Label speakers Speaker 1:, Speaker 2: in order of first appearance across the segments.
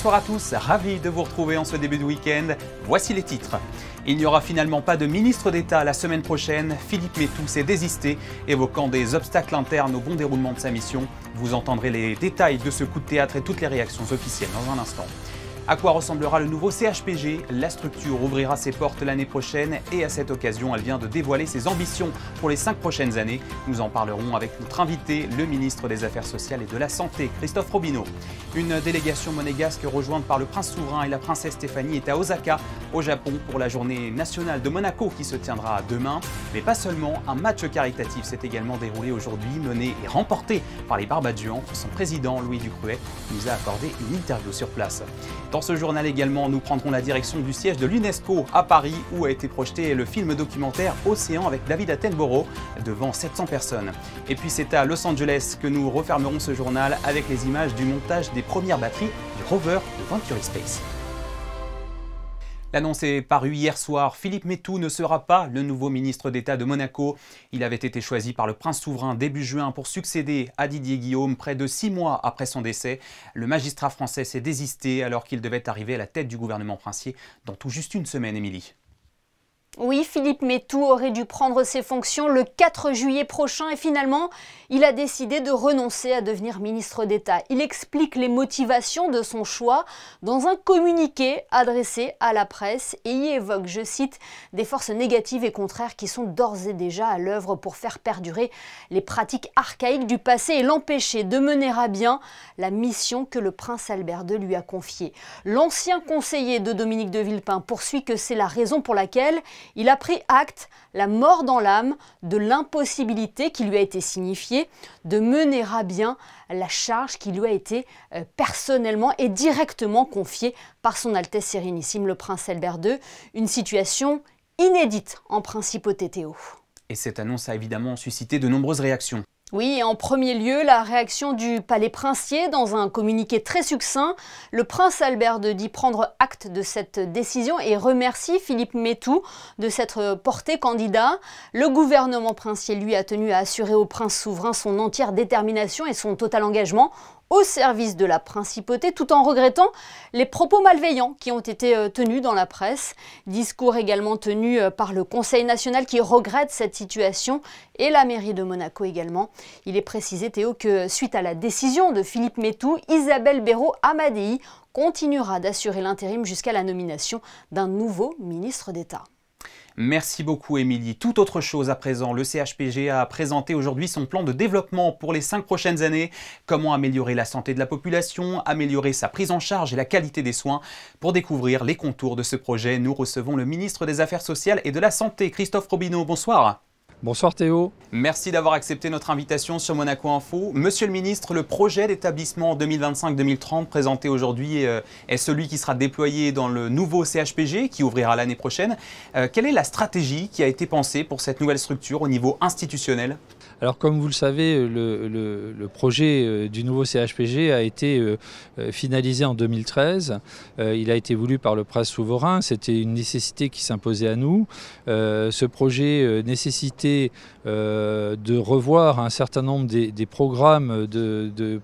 Speaker 1: Bonsoir à tous, ravi de vous retrouver en ce début de week-end. Voici les titres. Il n'y aura finalement pas de ministre d'État la semaine prochaine. Philippe Métou s'est désisté, évoquant des obstacles internes au bon déroulement de sa mission. Vous entendrez les détails de ce coup de théâtre et toutes les réactions officielles dans un instant. À quoi ressemblera le nouveau CHPG? La structure ouvrira ses portes l'année prochaine et à cette occasion, elle vient de dévoiler ses ambitions pour les 5 prochaines années. Nous en parlerons avec notre invité, le ministre des Affaires sociales et de la Santé, Christophe Robineau. Une délégation monégasque rejointe par le prince souverain et la princesse Stéphanie est à Osaka, au Japon, pour la journée nationale de Monaco qui se tiendra demain. Mais pas seulement, un match caritatif s'est également déroulé aujourd'hui, mené et remporté par les Barbadians. Son président, Louis Ducruet, nous a accordé une interview sur place. Dans ce journal également, nous prendrons la direction du siège de l'UNESCO à Paris, où a été projeté le film documentaire Océan avec David Attenborough devant 700 personnes. Et puis c'est à Los Angeles que nous refermerons ce journal avec les images du montage des premières batteries du rover de Venturi Space. L'annonce est parue hier soir. Philippe Métou ne sera pas le nouveau ministre d'État de Monaco. Il avait été choisi par le prince souverain début juin pour succéder à Didier Guillaume près de 6 mois après son décès. Le magistrat français s'est désisté alors qu'il devait arriver à la tête du gouvernement princier dans tout juste une semaine, Émilie.
Speaker 2: Oui, Philippe Métou aurait dû prendre ses fonctions le 4 juillet prochain et finalement, il a décidé de renoncer à devenir ministre d'État. Il explique les motivations de son choix dans un communiqué adressé à la presse et y évoque, je cite, des forces négatives et contraires qui sont d'ores et déjà à l'œuvre pour faire perdurer les pratiques archaïques du passé et l'empêcher de mener à bien la mission que le prince Albert II lui a confiée. L'ancien conseiller de Dominique de Villepin poursuit que c'est la raison pour laquelle il a pris acte, la mort dans l'âme, de l'impossibilité qui lui a été signifiée de mener à bien la charge qui lui a été personnellement et directement confiée par son Altesse Sérénissime le prince Albert II. Une situation inédite en principauté Théo.
Speaker 1: Et cette annonce a évidemment suscité de nombreuses réactions.
Speaker 2: Oui, en premier lieu, la réaction du palais princier dans un communiqué très succinct. Le prince Albert II dit prendre acte de cette décision et remercie Philippe Métou de s'être porté candidat. Le gouvernement princier, lui, a tenu à assurer au prince souverain son entière détermination et son total engagement au service de la principauté, tout en regrettant les propos malveillants qui ont été tenus dans la presse. Discours également tenu par le Conseil national qui regrette cette situation et la mairie de Monaco également. Il est précisé, Théo, que suite à la décision de Philippe Métou, Isabelle Béraud-Amadei continuera d'assurer l'intérim jusqu'à la nomination d'un nouveau ministre d'État.
Speaker 1: Merci beaucoup, Émilie. Tout autre chose à présent, le CHPG a présenté aujourd'hui son plan de développement pour les 5 prochaines années. Comment améliorer la santé de la population, améliorer sa prise en charge et la qualité des soins. Pour découvrir les contours de ce projet, nous recevons le ministre des Affaires sociales et de la Santé, Christophe Robineau. Bonsoir.
Speaker 3: Bonsoir Théo.
Speaker 1: Merci d'avoir accepté notre invitation sur Monaco Info. Monsieur le ministre, le projet d'établissement 2025-2030 présenté aujourd'hui est celui qui sera déployé dans le nouveau CHPG qui ouvrira l'année prochaine. Quelle est la stratégie qui a été pensée pour cette nouvelle structure au niveau institutionnel ?
Speaker 3: Alors comme vous le savez, le projet du nouveau CHPG a été finalisé en 2013. Il a été voulu par le prince souverain. C'était une nécessité qui s'imposait à nous. Ce projet nécessitait de revoir un certain nombre des programmes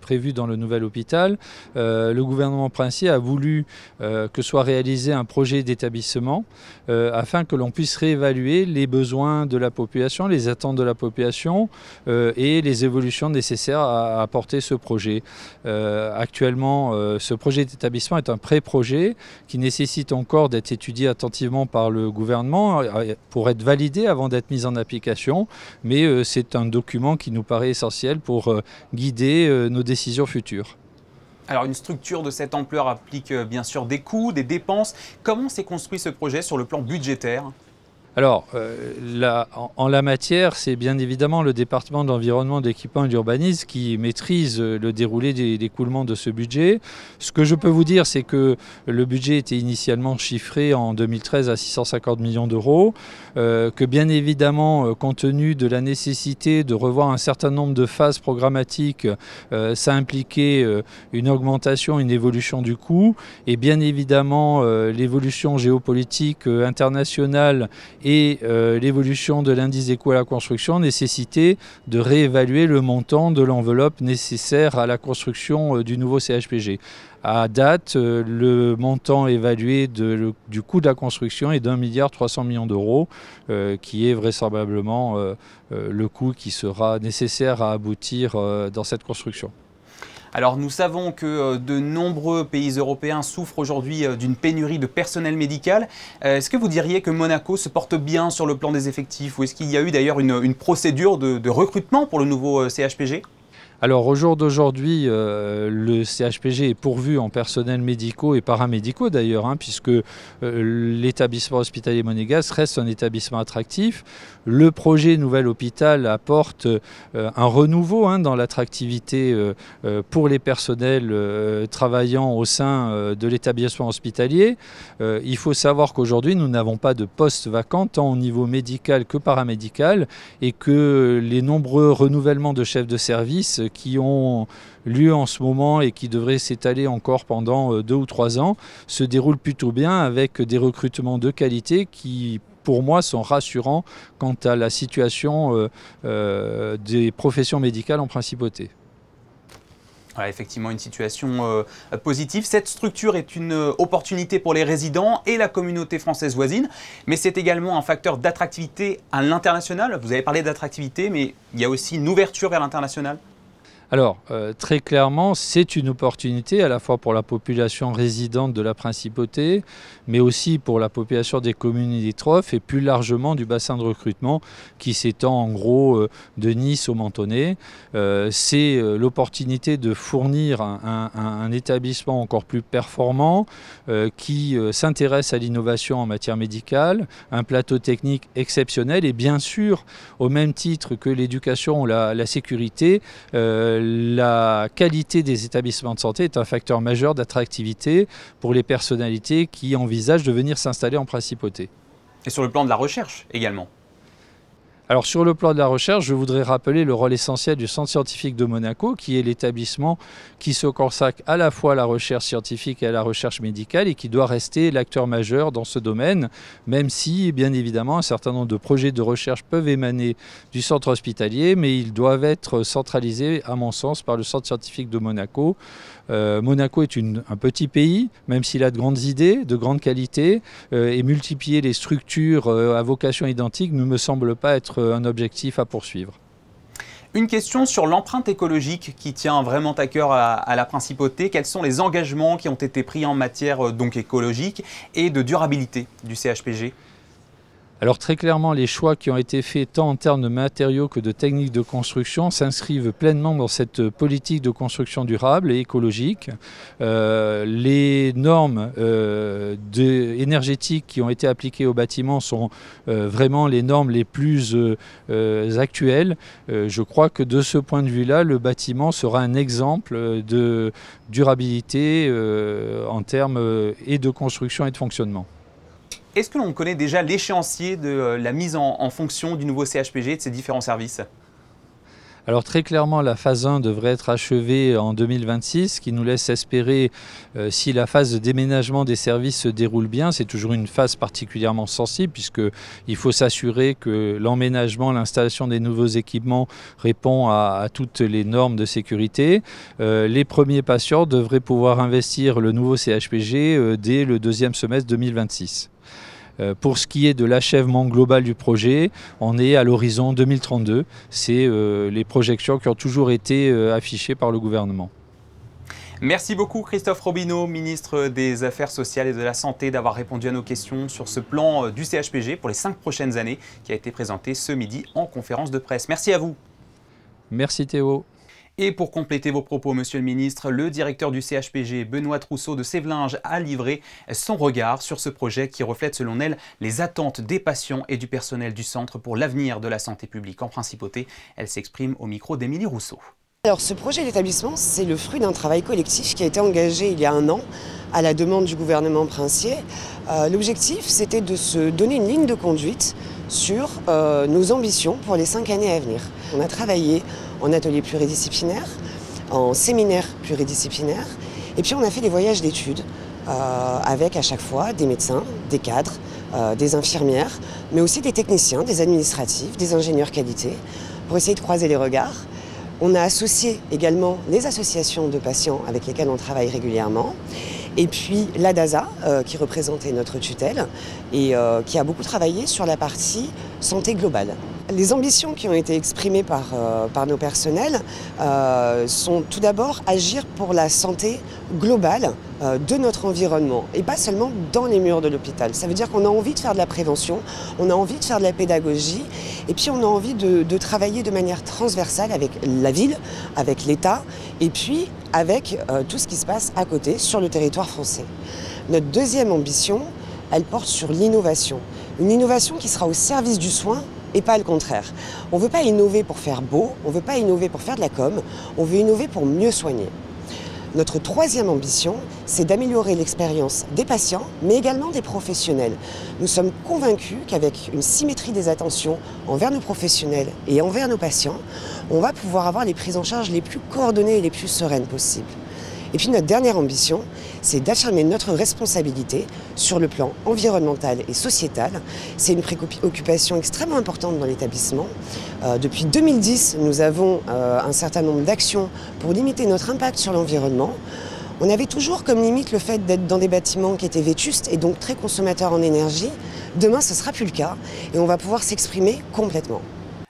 Speaker 3: prévus dans le nouvel hôpital. Le gouvernement princier a voulu que soit réalisé un projet d'établissement afin que l'on puisse réévaluer les besoins de la population, les attentes de la population, et les évolutions nécessaires à apporter ce projet. Actuellement, ce projet d'établissement est un pré-projet qui nécessite encore d'être étudié attentivement par le gouvernement pour être validé avant d'être mis en application, mais c'est un document qui nous paraît essentiel pour guider nos décisions futures.
Speaker 1: Alors une structure de cette ampleur implique bien sûr des coûts, des dépenses. Comment s'est construit ce projet sur le plan budgétaire ?
Speaker 3: Alors, en la matière, c'est bien évidemment le département de l'environnement, de l'équipement et de l'urbanisme qui maîtrise le déroulé des écoulements de ce budget. Ce que je peux vous dire, c'est que le budget était initialement chiffré en 2013 à 650 millions d'euros, que bien évidemment, compte tenu de la nécessité de revoir un certain nombre de phases programmatiques, ça impliquait une augmentation, une évolution du coût, et bien évidemment l'évolution géopolitique internationale et l'évolution de l'indice des coûts à la construction nécessitait de réévaluer le montant de l'enveloppe nécessaire à la construction du nouveau CHPG. À date, le montant évalué du coût de la construction est d'1,3 milliard d'euros, qui est vraisemblablement le coût qui sera nécessaire à aboutir dans cette construction.
Speaker 1: Alors nous savons que de nombreux pays européens souffrent aujourd'hui d'une pénurie de personnel médical. Est-ce que vous diriez que Monaco se porte bien sur le plan des effectifs, ou est-ce qu'il y a eu d'ailleurs une procédure de recrutement pour le nouveau CHPG ?
Speaker 3: Alors au jour d'aujourd'hui, le CHPG est pourvu en personnel médicaux et paramédicaux d'ailleurs, puisque l'établissement hospitalier monégasque reste un établissement attractif. Le projet Nouvel Hôpital apporte un renouveau dans l'attractivité pour les personnels travaillant au sein de l'établissement hospitalier. Il faut savoir qu'aujourd'hui, nous n'avons pas de postes vacants, tant au niveau médical que paramédical, et que les nombreux renouvellements de chefs de service qui ont lieu en ce moment et qui devraient s'étaler encore pendant 2 ou 3 ans se déroulent plutôt bien, avec des recrutements de qualité qui, pour moi, sont rassurants quant à la situation des professions médicales en principauté.
Speaker 1: Voilà, effectivement, une situation positive. Cette structure est une opportunité pour les résidents et la communauté française voisine, mais c'est également un facteur d'attractivité à l'international. Vous avez parlé d'attractivité, mais il y a aussi une ouverture vers l'international.
Speaker 3: Alors, très clairement, c'est une opportunité à la fois pour la population résidente de la Principauté, mais aussi pour la population des communes limitrophes et plus largement du bassin de recrutement qui s'étend en gros de Nice au Mentonnet. C'est l'opportunité de fournir un établissement encore plus performant qui s'intéresse à l'innovation en matière médicale, un plateau technique exceptionnel et bien sûr, au même titre que l'éducation ou la sécurité, la qualité des établissements de santé est un facteur majeur d'attractivité pour les personnalités qui envisagent de venir s'installer en Principauté.
Speaker 1: Et sur le plan de la recherche également.
Speaker 3: Alors sur le plan de la recherche, je voudrais rappeler le rôle essentiel du Centre scientifique de Monaco, qui est l'établissement qui se consacre à la fois à la recherche scientifique et à la recherche médicale et qui doit rester l'acteur majeur dans ce domaine, même si, bien évidemment, un certain nombre de projets de recherche peuvent émaner du centre hospitalier, mais ils doivent être centralisés, à mon sens, par le Centre scientifique de Monaco. Monaco est un petit pays, même s'il a de grandes idées, de grandes qualités, et multiplier les structures à vocation identique ne me semble pas être un objectif à poursuivre.
Speaker 1: Une question sur l'empreinte écologique qui tient vraiment à cœur à la Principauté. Quels sont les engagements qui ont été pris en matière donc écologique et de durabilité du CHPG ?
Speaker 3: Alors très clairement, les choix qui ont été faits tant en termes de matériaux que de techniques de construction s'inscrivent pleinement dans cette politique de construction durable et écologique. Les normes énergétiques qui ont été appliquées au bâtiment sont vraiment les normes les plus actuelles. Je crois que de ce point de vue-là, le bâtiment sera un exemple de durabilité en termes et de construction et de fonctionnement.
Speaker 1: Est-ce que l'on connaît déjà l'échéancier de la mise en fonction du nouveau CHPG et de ses différents services ?
Speaker 3: Alors très clairement, la phase 1 devrait être achevée en 2026, ce qui nous laisse espérer, si la phase de déménagement des services se déroule bien, c'est toujours une phase particulièrement sensible puisqu'il faut s'assurer que l'emménagement, l'installation des nouveaux équipements répond à toutes les normes de sécurité. Les premiers patients devraient pouvoir investir le nouveau CHPG dès le 2e semestre 2026. Pour ce qui est de l'achèvement global du projet, on est à l'horizon 2032. C'est les projections qui ont toujours été affichées par le gouvernement.
Speaker 1: Merci beaucoup Christophe Robineau, ministre des Affaires sociales et de la Santé, d'avoir répondu à nos questions sur ce plan du CHPG pour les 5 prochaines années qui a été présenté ce midi en conférence de presse. Merci à vous.
Speaker 3: Merci Théo.
Speaker 1: Et pour compléter vos propos, Monsieur le Ministre, le directeur du CHPG, Benoît Trousseau de Sévelinges, a livré son regard sur ce projet qui reflète, selon elle, les attentes des patients et du personnel du centre pour l'avenir de la santé publique en Principauté. Elle s'exprime au micro d'Émilie Rousseau.
Speaker 4: Alors ce projet d'établissement, c'est le fruit d'un travail collectif qui a été engagé il y a 1 an à la demande du gouvernement princier. L'objectif, c'était de se donner une ligne de conduite sur nos ambitions pour les 5 années à venir. On a travaillé en atelier pluridisciplinaire, en séminaire pluridisciplinaire, et puis on a fait des voyages d'études avec à chaque fois des médecins, des cadres, des infirmières, mais aussi des techniciens, des administratifs, des ingénieurs qualité, pour essayer de croiser les regards. On a associé également les associations de patients avec lesquelles on travaille régulièrement, et puis l'ADASA, qui représentait notre tutelle, et qui a beaucoup travaillé sur la partie santé globale. Les ambitions qui ont été exprimées par nos personnels sont tout d'abord agir pour la santé globale de notre environnement et pas seulement dans les murs de l'hôpital. Ça veut dire qu'on a envie de faire de la prévention, on a envie de faire de la pédagogie et puis on a envie de travailler de manière transversale avec la ville, avec l'État et puis avec tout ce qui se passe à côté sur le territoire français. Notre deuxième ambition, elle porte sur l'innovation. Une innovation qui sera au service du soin et pas le contraire. On ne veut pas innover pour faire beau, on ne veut pas innover pour faire de la com, on veut innover pour mieux soigner. Notre troisième ambition, c'est d'améliorer l'expérience des patients, mais également des professionnels. Nous sommes convaincus qu'avec une symétrie des attentions envers nos professionnels et envers nos patients, on va pouvoir avoir les prises en charge les plus coordonnées et les plus sereines possibles. Et puis notre dernière ambition, c'est d'affirmer notre responsabilité sur le plan environnemental et sociétal. C'est une préoccupation extrêmement importante dans l'établissement. Depuis 2010, nous avons un certain nombre d'actions pour limiter notre impact sur l'environnement. On avait toujours comme limite le fait d'être dans des bâtiments qui étaient vétustes et donc très consommateurs en énergie. Demain, ce ne sera plus le cas et on va pouvoir s'exprimer complètement.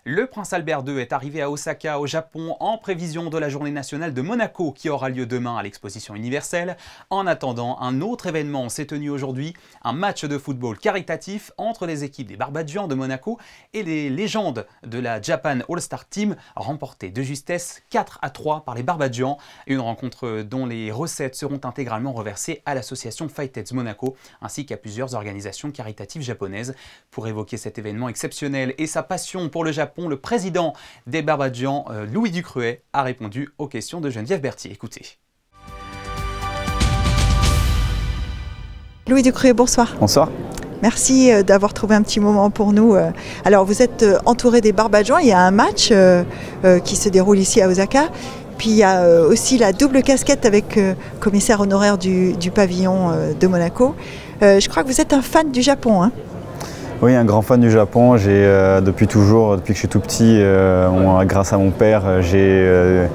Speaker 1: Le prince Albert II est arrivé à Osaka, au Japon, en prévision de la journée nationale de Monaco qui aura lieu demain à l'exposition universelle. En attendant, un autre événement s'est tenu aujourd'hui, un match de football caritatif entre les équipes des Barbadians de Monaco et les légendes de la Japan All-Star Team, remportée de justesse 4-3 par les Barbadians. Une rencontre dont les recettes seront intégralement reversées à l'association Fight Heads Monaco ainsi qu'à plusieurs organisations caritatives japonaises. Pour évoquer cet événement exceptionnel et sa passion pour le Japon, le président des Barbadians, Louis Ducruet, a répondu aux questions de Geneviève Berthier. Écoutez.
Speaker 5: Louis Ducruet, bonsoir.
Speaker 6: Bonsoir.
Speaker 5: Merci d'avoir trouvé un petit moment pour nous. Alors, vous êtes entouré des Barbadians. Il y a un match qui se déroule ici à Osaka. Puis il y a aussi la double casquette avec commissaire honoraire du pavillon de Monaco. Je crois que vous êtes un fan du Japon, hein ?
Speaker 6: Oui, un grand fan du Japon. J'ai depuis toujours, depuis que je suis tout petit, grâce à mon père, j'ai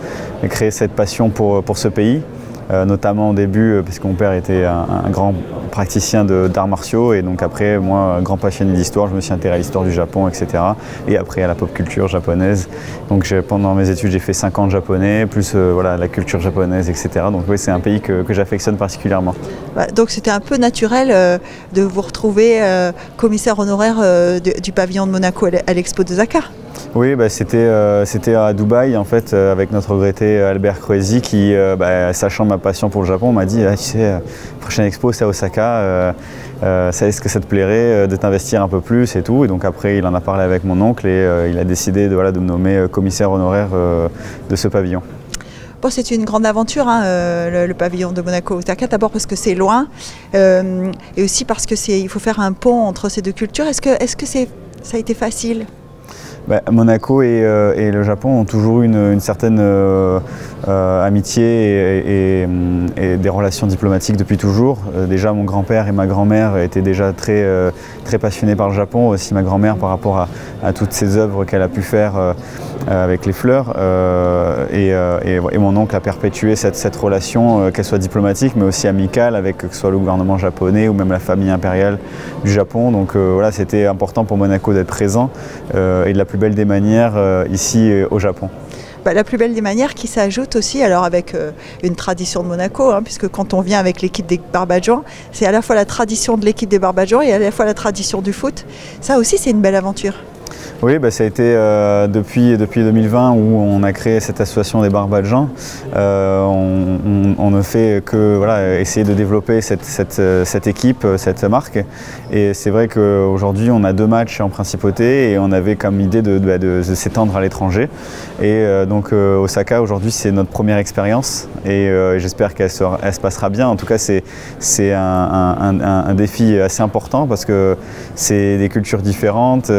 Speaker 6: créé cette passion pour ce pays. Notamment au début, parce que mon père était un grand praticien d'arts martiaux et donc après, moi, un grand passionné d'histoire, je me suis intéressé à l'histoire du Japon, etc. Et après à la pop culture japonaise. Donc pendant mes études, j'ai fait 5 ans de japonais, plus voilà, la culture japonaise, etc. Donc oui, c'est un pays que j'affectionne particulièrement. Donc
Speaker 5: c'était un peu naturel de vous retrouver commissaire honoraire du pavillon de Monaco à l'Expo d'Osaka.
Speaker 6: Oui, c'était à Dubaï en fait avec notre regretté Albert Croesi qui, sachant ma passion pour le Japon, m'a dit tu sais, prochaine expo c'est à Osaka, est-ce que ça te plairait de t'investir un peu plus et tout. Et donc après il en a parlé avec mon oncle et il a décidé de me nommer commissaire honoraire de ce pavillon.
Speaker 5: Bon, c'est une grande aventure, hein, le pavillon de Monaco-Osaka, d'abord parce que c'est loin et aussi parce qu'il faut faire un pont entre ces deux cultures. Est-ce que ça a été facile ?
Speaker 6: Monaco et le Japon ont toujours eu une certaine amitié et des relations diplomatiques depuis toujours. Déjà mon grand-père et ma grand-mère étaient déjà très passionnés par le Japon, aussi ma grand-mère par rapport à toutes ces œuvres qu'elle a pu faire avec les fleurs et mon oncle a perpétué cette relation, qu'elle soit diplomatique mais aussi amicale avec que ce soit le gouvernement japonais ou même la famille impériale du Japon. Donc voilà, c'était important pour Monaco d'être présent et de la plus belle des manières ici au Japon.
Speaker 5: La plus belle des manières qui s'ajoute aussi alors avec une tradition de Monaco, hein, puisque quand on vient avec l'équipe des Barbadians, c'est à la fois la tradition de l'équipe des Barbadians et à la fois la tradition du foot. Ça aussi c'est une belle aventure.
Speaker 6: Oui, ça a été depuis 2020 où on a créé cette association des Barbadians. On ne fait que essayer de développer cette équipe, cette marque. Et c'est vrai qu'aujourd'hui, on a 2 matchs en principauté et on avait comme idée de s'étendre à l'étranger. Et donc Osaka, aujourd'hui, c'est notre première expérience et j'espère qu'elle se passera bien. En tout cas, c'est un défi assez important parce que c'est des cultures différentes.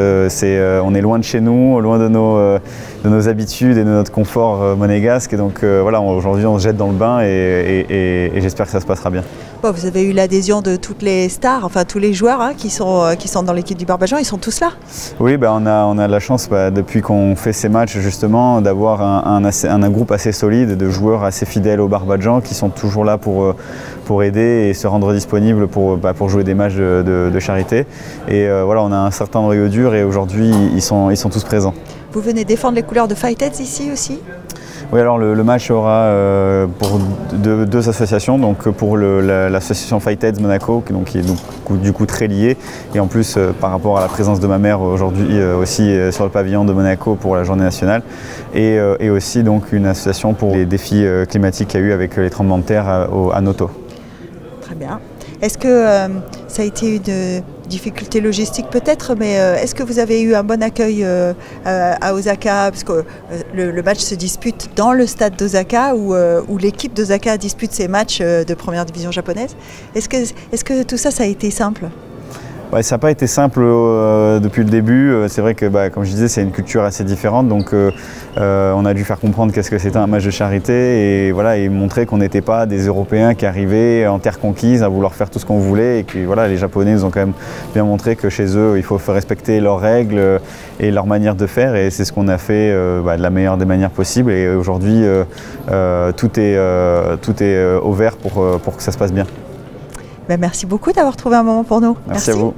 Speaker 6: On est loin de chez nous, loin de nos habitudes et de notre confort monégasque. Et donc aujourd'hui on se jette dans le bain et j'espère que ça se passera bien.
Speaker 5: Bon, vous avez eu l'adhésion de toutes les stars, enfin tous les joueurs qui sont dans l'équipe du Barbajan, ils sont tous là?
Speaker 6: Oui, on a la chance depuis qu'on fait ces matchs justement d'avoir un groupe assez solide, de joueurs assez fidèles au Barbajan qui sont toujours là pour aider et se rendre disponibles pour jouer des matchs de charité. Et voilà, on a un certain noyau dur et aujourd'hui ils sont tous présents.
Speaker 5: Vous venez défendre les couleurs de Fightheads ici aussi?
Speaker 6: Oui, alors le match aura pour deux associations, donc pour l'association Fightheads Monaco, qui est du coup très liée, et en plus par rapport à la présence de ma mère aujourd'hui aussi sur le pavillon de Monaco pour la journée nationale, et aussi donc une association pour les défis climatiques qu'il y a eu avec les tremblements de terre à Noto.
Speaker 5: Très bien. Est-ce que ça a été une difficulté logistique peut-être, mais est-ce que vous avez eu un bon accueil à Osaka, parce que le match se dispute dans le stade d'Osaka où l'équipe d'Osaka dispute ses matchs de première division japonaise. Est-ce que tout ça a été simple?
Speaker 6: Ouais, ça n'a pas été simple depuis le début. C'est vrai que, comme je disais, c'est une culture assez différente. Donc, on a dû faire comprendre qu'est-ce que c'était un match de charité et montrer qu'on n'était pas des Européens qui arrivaient en terre conquise à vouloir faire tout ce qu'on voulait. Et que les Japonais nous ont quand même bien montré que chez eux, il faut respecter leurs règles et leur manière de faire. Et c'est ce qu'on a fait de la meilleure des manières possibles. Et aujourd'hui, tout est au vert pour que ça se passe bien.
Speaker 5: Merci beaucoup d'avoir trouvé un moment pour nous.
Speaker 6: Merci à vous.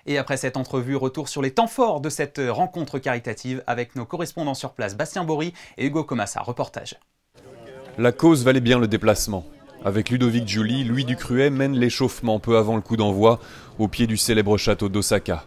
Speaker 1: Et après cette entrevue, retour sur les temps forts de cette rencontre caritative avec nos correspondants sur place, Bastien Bory et Hugo Comassa. Reportage.
Speaker 7: La cause valait bien le déplacement. Avec Ludovic Giuli, Louis Ducruet mène l'échauffement peu avant le coup d'envoi au pied du célèbre château d'Osaka.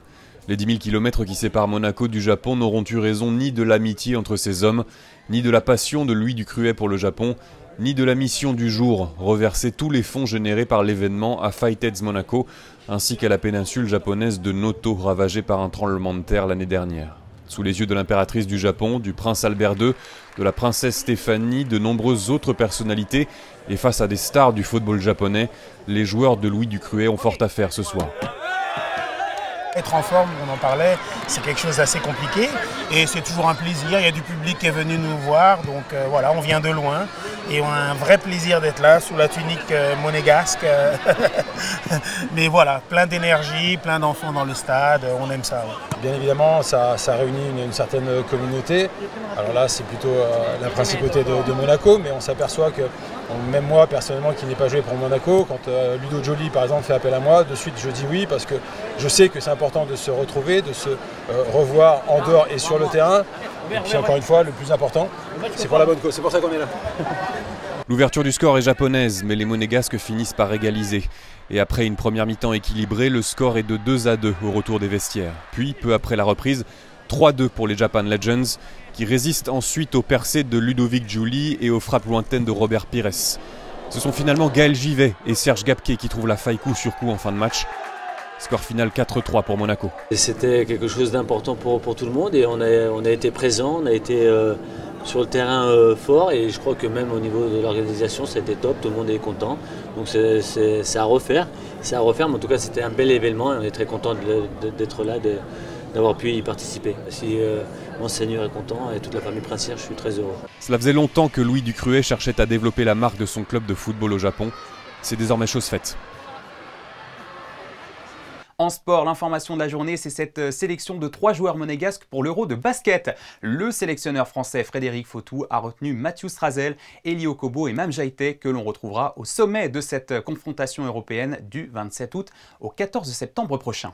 Speaker 7: Les 10 000 km qui séparent Monaco du Japon n'auront eu raison ni de l'amitié entre ces hommes, ni de la passion de Louis Ducruet pour le Japon, ni de la mission du jour, reverser tous les fonds générés par l'événement à Fightheads Monaco, ainsi qu'à la péninsule japonaise de Noto, ravagée par un tremblement de terre l'année dernière. Sous les yeux de l'impératrice du Japon, du prince Albert II, de la princesse Stéphanie, de nombreuses autres personnalités, et face à des stars du football japonais, les joueurs de Louis Ducruet ont fort à faire ce soir.
Speaker 8: Être en forme, on en parlait, c'est quelque chose d'assez compliqué et c'est toujours un plaisir. Il y a du public qui est venu nous voir, donc voilà, on vient de loin et on a un vrai plaisir d'être là sous la tunique monégasque. Mais voilà, plein d'énergie, plein d'enfants dans le stade, on aime ça. Ouais.
Speaker 9: Bien évidemment, ça réunit une certaine communauté. Alors là, c'est plutôt la principauté de Monaco, mais on s'aperçoit que même moi, personnellement, qui n'ai pas joué pour Monaco, quand Ludo Giuli, par exemple, fait appel à moi, de suite, je dis oui, parce que je sais que c'est important de se retrouver, de se revoir en dehors et sur le terrain. Et puis, encore une fois, le plus important, c'est pour la bonne cause. C'est pour ça qu'on est là.
Speaker 7: L'ouverture du score est japonaise, mais les Monégasques finissent par égaliser. Et après une première mi-temps équilibrée, le score est de 2-2 au retour des vestiaires. Puis, peu après la reprise, 3-2 pour les Japan Legends, qui résistent ensuite aux percées de Ludovic Giuli et aux frappes lointaines de Robert Pires. Ce sont finalement Gaël Givet et Serge Gapquet qui trouvent la faille coup sur coup en fin de match. Score final 4-3 pour Monaco.
Speaker 10: C'était quelque chose d'important pour tout le monde et on a été présent, on a été sur le terrain fort et je crois que même au niveau de l'organisation c'était top, tout le monde est content. Donc c'est à refaire, mais en tout cas c'était un bel événement et on est très content d'être là, d'avoir pu y participer. Si Monseigneur est content et toute la famille princière, je suis très heureux.
Speaker 7: Cela faisait longtemps que Louis Ducruet cherchait à développer la marque de son club de football au Japon. C'est désormais chose faite.
Speaker 1: En sport, l'information de la journée, c'est cette sélection de 3 joueurs monégasques pour l'Euro de basket. Le sélectionneur français Frédéric Fautou a retenu Mathieu Strazel, Eli Okobo et Mame Jaïté que l'on retrouvera au sommet de cette confrontation européenne du 27 août au 14 septembre prochain.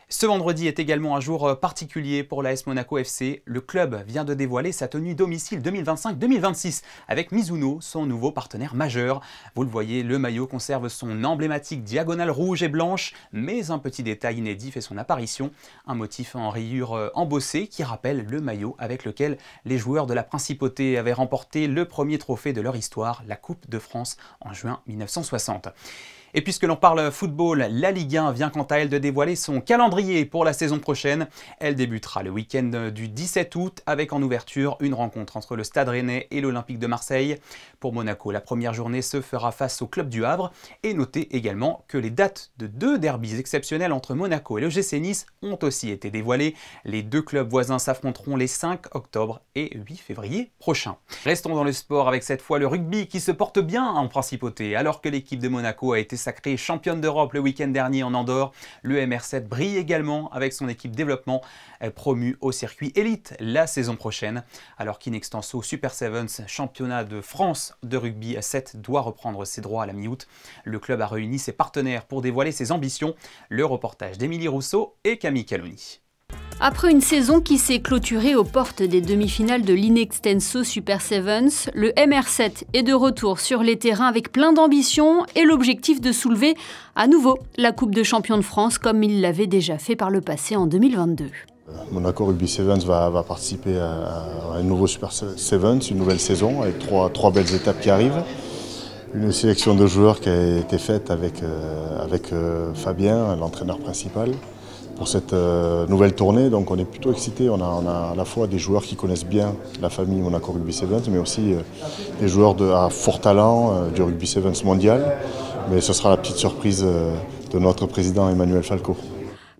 Speaker 1: Ce vendredi est également un jour particulier pour l'AS Monaco FC. Le club vient de dévoiler sa tenue domicile 2025-2026 avec Mizuno, son nouveau partenaire majeur. Vous le voyez, le maillot conserve son emblématique diagonale rouge et blanche, mais un petit détail inédit fait son apparition. Un motif en rayures embossées qui rappelle le maillot avec lequel les joueurs de la Principauté avaient remporté le premier trophée de leur histoire, la Coupe de France en juin 1960. Et puisque l'on parle football, la Ligue 1 vient quant à elle de dévoiler son calendrier pour la saison prochaine. Elle débutera le week-end du 17 août avec en ouverture une rencontre entre le Stade Rennais et l'Olympique de Marseille. Pour Monaco, la première journée se fera face au club du Havre. Et notez également que les dates de 2 derbys exceptionnels entre Monaco et le GC Nice ont aussi été dévoilées. Les 2 clubs voisins s'affronteront les 5 octobre et 8 février prochains. Restons dans le sport avec cette fois le rugby qui se porte bien en principauté. Alors que l'équipe de Monaco a été sacrée championne d'Europe le week-end dernier en Andorre, le MR7 brille également avec son équipe développement promue au circuit élite la saison prochaine. Alors qu'In Extenso Super Sevens, championnat de France de rugby à 7, doit reprendre ses droits à la mi-août, le club a réuni ses partenaires pour dévoiler ses ambitions. Le reportage d'Émilie Rousseau et Camille Caloni.
Speaker 2: Après une saison qui s'est clôturée aux portes des demi-finales de l'In Extenso Super Sevens, le MR7 est de retour sur les terrains avec plein d'ambition et l'objectif de soulever à nouveau la Coupe de Champions de France comme il l'avait déjà fait par le passé en 2022.
Speaker 11: Monaco Rugby Sevens va participer à un nouveau Super Sevens, une nouvelle saison avec trois belles étapes qui arrivent. Une sélection de joueurs qui a été faite avec Fabien, l'entraîneur principal, pour cette nouvelle tournée. Donc on est plutôt excités. On a à la fois des joueurs qui connaissent bien la famille Monaco Rugby Sevens, mais aussi des joueurs à fort talent du Rugby Sevens mondial. Mais ce sera la petite surprise de notre président Emmanuel Falco.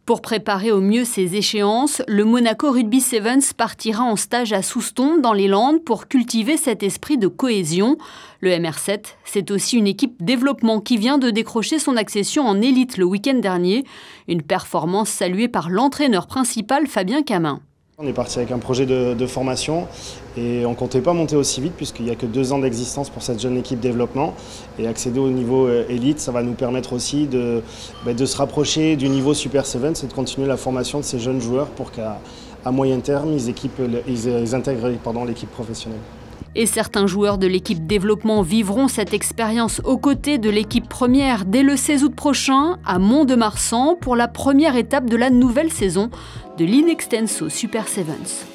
Speaker 2: Pour préparer au mieux ces échéances, le Monaco Rugby Sevens partira en stage à Souston dans les Landes pour cultiver cet esprit de cohésion. Le MR7, c'est aussi une équipe développement qui vient de décrocher son accession en élite le week-end dernier. Une performance saluée par l'entraîneur principal Fabien Camin.
Speaker 12: On est parti avec un projet de formation et on ne comptait pas monter aussi vite puisqu'il n'y a que 2 ans d'existence pour cette jeune équipe développement. Et accéder au niveau élite, ça va nous permettre aussi de se rapprocher du niveau Super Sevens et de continuer la formation de ces jeunes joueurs pour qu'à moyen terme, ils intègrent l'équipe professionnelle.
Speaker 2: Et certains joueurs de l'équipe développement vivront cette expérience aux côtés de l'équipe première dès le 16 août prochain à Mont-de-Marsan pour la première étape de la nouvelle saison de l'In Extenso Super Sevens.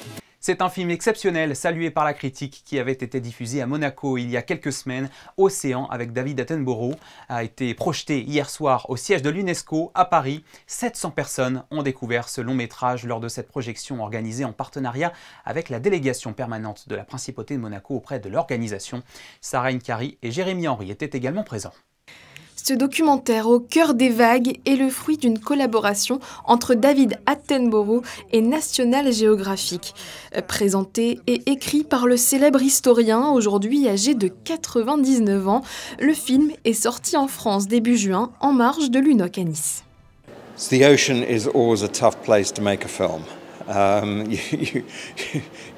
Speaker 1: C'est un film exceptionnel, salué par la critique, qui avait été diffusé à Monaco il y a quelques semaines. Océan, avec David Attenborough, a été projeté hier soir au siège de l'UNESCO à Paris. 700 personnes ont découvert ce long métrage lors de cette projection organisée en partenariat avec la délégation permanente de la Principauté de Monaco auprès de l'organisation. Sarah Nkari et Jérémy Henry étaient également présents.
Speaker 13: Ce documentaire au cœur des vagues est le fruit d'une collaboration entre David Attenborough et National Geographic. Présenté et écrit par le célèbre historien, aujourd'hui âgé de 99 ans, le film est sorti en France début juin, en marge de l'UNOC à Nice.
Speaker 14: The ocean is always a tough place to make a film.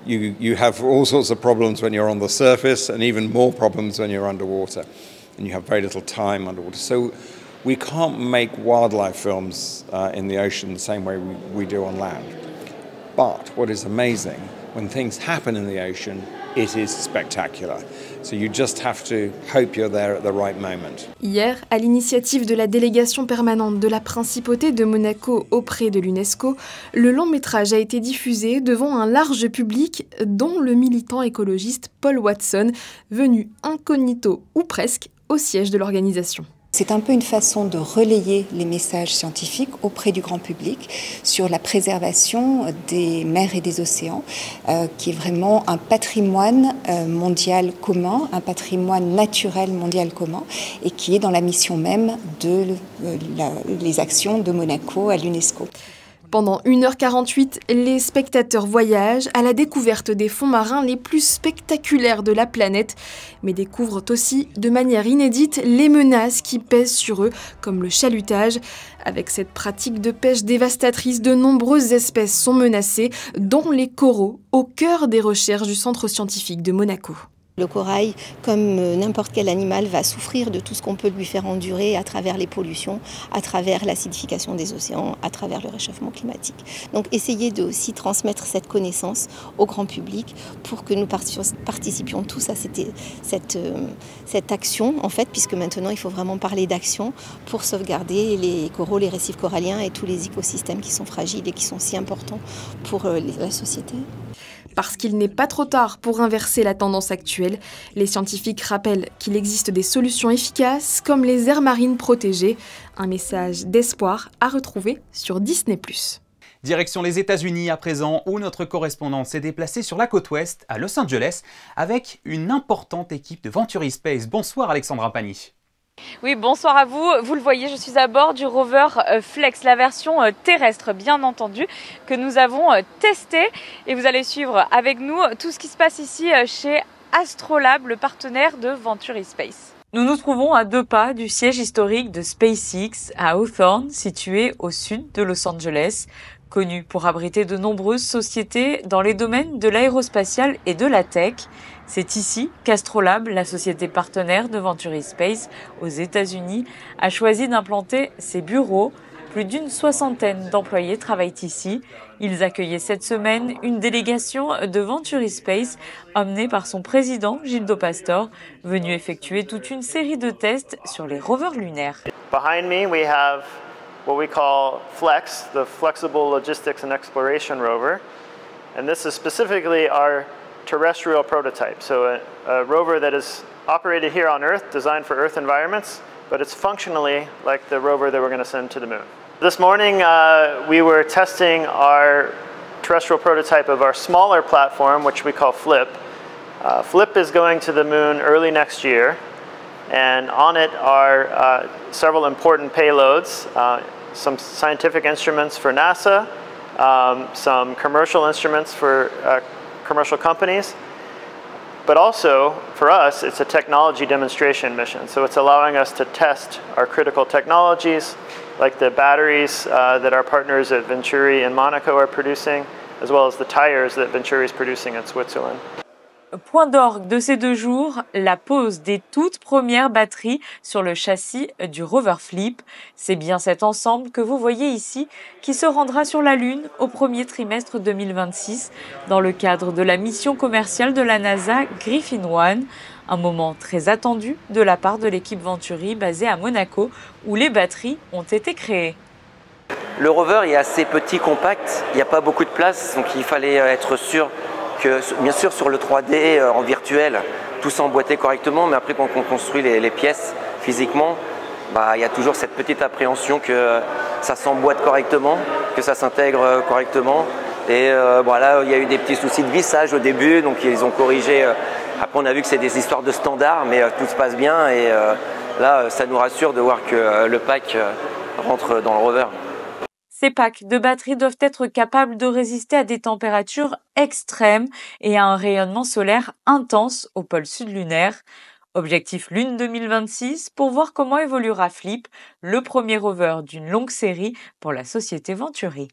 Speaker 14: You have all sorts of problems when you're on the surface and even more problems when you're underwater. And you have very little time underwater. So we can't make wildlife films in the ocean the same way we do on land. But what is amazing, when things happen in the ocean, it is spectacular. So you just have to hope you're there at the right moment.
Speaker 13: Hier, à l'initiative de la délégation permanente de la Principauté de Monaco auprès de l'UNESCO, le long métrage a été diffusé devant un large public, dont le militant écologiste Paul Watson, venu incognito ou presque au siège de l'organisation.
Speaker 15: C'est un peu une façon de relayer les messages scientifiques auprès du grand public sur la préservation des mers et des océans, qui est vraiment un patrimoine mondial commun, un patrimoine naturel mondial commun, et qui est dans la mission même les actions de Monaco à l'UNESCO.
Speaker 13: Pendant 1h48, les spectateurs voyagent à la découverte des fonds marins les plus spectaculaires de la planète, mais découvrent aussi de manière inédite les menaces qui pèsent sur eux, comme le chalutage. Avec cette pratique de pêche dévastatrice, de nombreuses espèces sont menacées, dont les coraux, au cœur des recherches du Centre scientifique de Monaco.
Speaker 16: Le corail, comme n'importe quel animal, va souffrir de tout ce qu'on peut lui faire endurer à travers les pollutions, à travers l'acidification des océans, à travers le réchauffement climatique. Donc essayer de aussi transmettre cette connaissance au grand public pour que nous participions tous à cette action, en fait, puisque maintenant il faut vraiment parler d'action pour sauvegarder les coraux, les récifs coralliens et tous les écosystèmes qui sont fragiles et qui sont si importants pour la société.
Speaker 13: Parce qu'il n'est pas trop tard pour inverser la tendance actuelle, les scientifiques rappellent qu'il existe des solutions efficaces comme les aires marines protégées. Un message d'espoir à retrouver sur Disney+.
Speaker 1: Direction les États-Unis à présent, où notre correspondant s'est déplacé sur la côte ouest, à Los Angeles, avec une importante équipe de Venturi Space. Bonsoir Alexandra Pani.
Speaker 17: Oui, bonsoir à vous. Vous le voyez, je suis à bord du rover Flex, la version terrestre, bien entendu, que nous avons testé. Et vous allez suivre avec nous tout ce qui se passe ici chez Astrolab, le partenaire de Venturi Space. Nous nous trouvons à 2 pas du siège historique de SpaceX à Hawthorne, situé au sud de Los Angeles, connu pour abriter de nombreuses sociétés dans les domaines de l'aérospatial et de la tech. C'est ici qu'Astrolab, la société partenaire de Venturi Space aux États-Unis, a choisi d'implanter ses bureaux. Plus d'une 60aine d'employés travaillent ici. Ils accueillaient cette semaine une délégation de Venturi Space emmenée par son président Gildo Pastor, venu effectuer toute une série de tests sur les rovers lunaires.
Speaker 18: Behind me, we have what we call FLEX, the Flexible Logistics and Exploration rover. And this is specifically our terrestrial prototype. So a rover that is operated here on Earth, designed for Earth environments, but it's functionally like the rover that we're going to send to the moon. This morning we were testing our terrestrial prototype of our smaller platform, which we call FLIP. FLIP is going to the moon early next year. And on it are several important payloads, some scientific instruments for NASA, some commercial instruments for commercial companies, but also for us it's a technology demonstration mission. So it's allowing us to test our critical technologies like the batteries that our partners at Venturi in Monaco are producing, as well as the tires that Venturi is producing in Switzerland.
Speaker 17: Point d'orgue de ces 2 jours, la pose des toutes premières batteries sur le châssis du rover Flip. C'est bien cet ensemble que vous voyez ici qui se rendra sur la Lune au premier trimestre 2026 dans le cadre de la mission commerciale de la NASA Griffin 1. Un moment très attendu de la part de l'équipe Venturi basée à Monaco où les batteries ont été créées.
Speaker 19: Le rover est assez petit, compact, il n'y a pas beaucoup de place, donc il fallait être sûr que, bien sûr, sur le 3D en virtuel, tout s'emboîtait correctement, mais après quand on construit les pièces physiquement, il y a toujours cette petite appréhension que ça s'emboîte correctement, que ça s'intègre correctement. Et là, il y a eu des petits soucis de vissage au début, donc ils ont corrigé. Après, on a vu que c'est des histoires de standards, mais tout se passe bien. Et là, ça nous rassure de voir que le pack rentre dans le rover.
Speaker 17: Ces packs de batteries doivent être capables de résister à des températures extrêmes et à un rayonnement solaire intense au pôle sud lunaire. Objectif Lune 2026 pour voir comment évoluera Flip, le premier rover d'une longue série pour la société Venturi.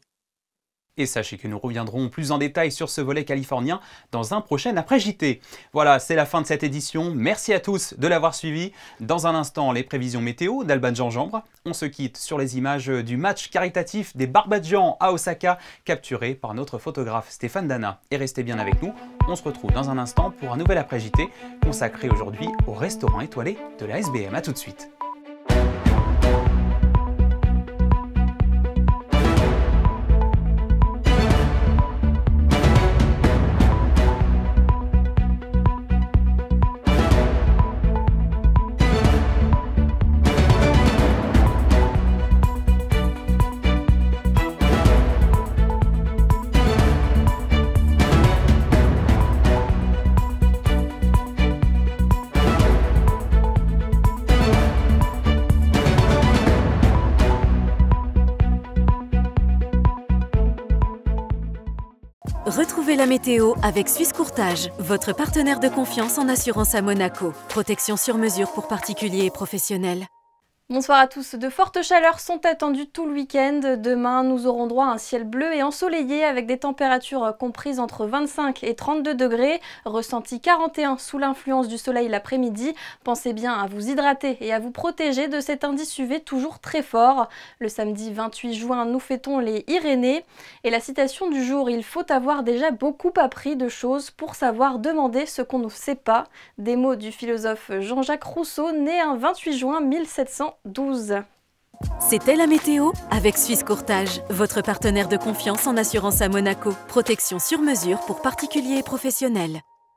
Speaker 1: Et sachez que nous reviendrons plus en détail sur ce volet californien dans un prochain après-JT. Voilà, c'est la fin de cette édition. Merci à tous de l'avoir suivi. Dans un instant, les prévisions météo d'Alban Gingembre. On se quitte sur les images du match caritatif des Barbadjans à Osaka, capturé par notre photographe Stéphane Dana. Et restez bien avec nous. On se retrouve dans un instant pour un nouvel après-JT consacré aujourd'hui au restaurant étoilé de la SBM. A tout de suite.
Speaker 20: Retrouvez la météo avec Suisse Courtage, votre partenaire de confiance en assurance à Monaco. Protection sur mesure pour particuliers et professionnels.
Speaker 21: Bonsoir à tous. De fortes chaleurs sont attendues tout le week-end. Demain, nous aurons droit à un ciel bleu et ensoleillé avec des températures comprises entre 25 et 32 degrés. Ressenti 41 sous l'influence du soleil l'après-midi. Pensez bien à vous hydrater et à vous protéger de cet indice UV toujours très fort. Le samedi 28 juin, nous fêtons les Irénées. Et la citation du jour, il faut avoir déjà beaucoup appris de choses pour savoir demander ce qu'on ne sait pas. Des mots du philosophe Jean-Jacques Rousseau, né un 28 juin 1712.
Speaker 20: C'était la météo avec Suisse Courtage, votre partenaire de confiance en assurance à Monaco. Protection sur mesure pour particuliers et professionnels.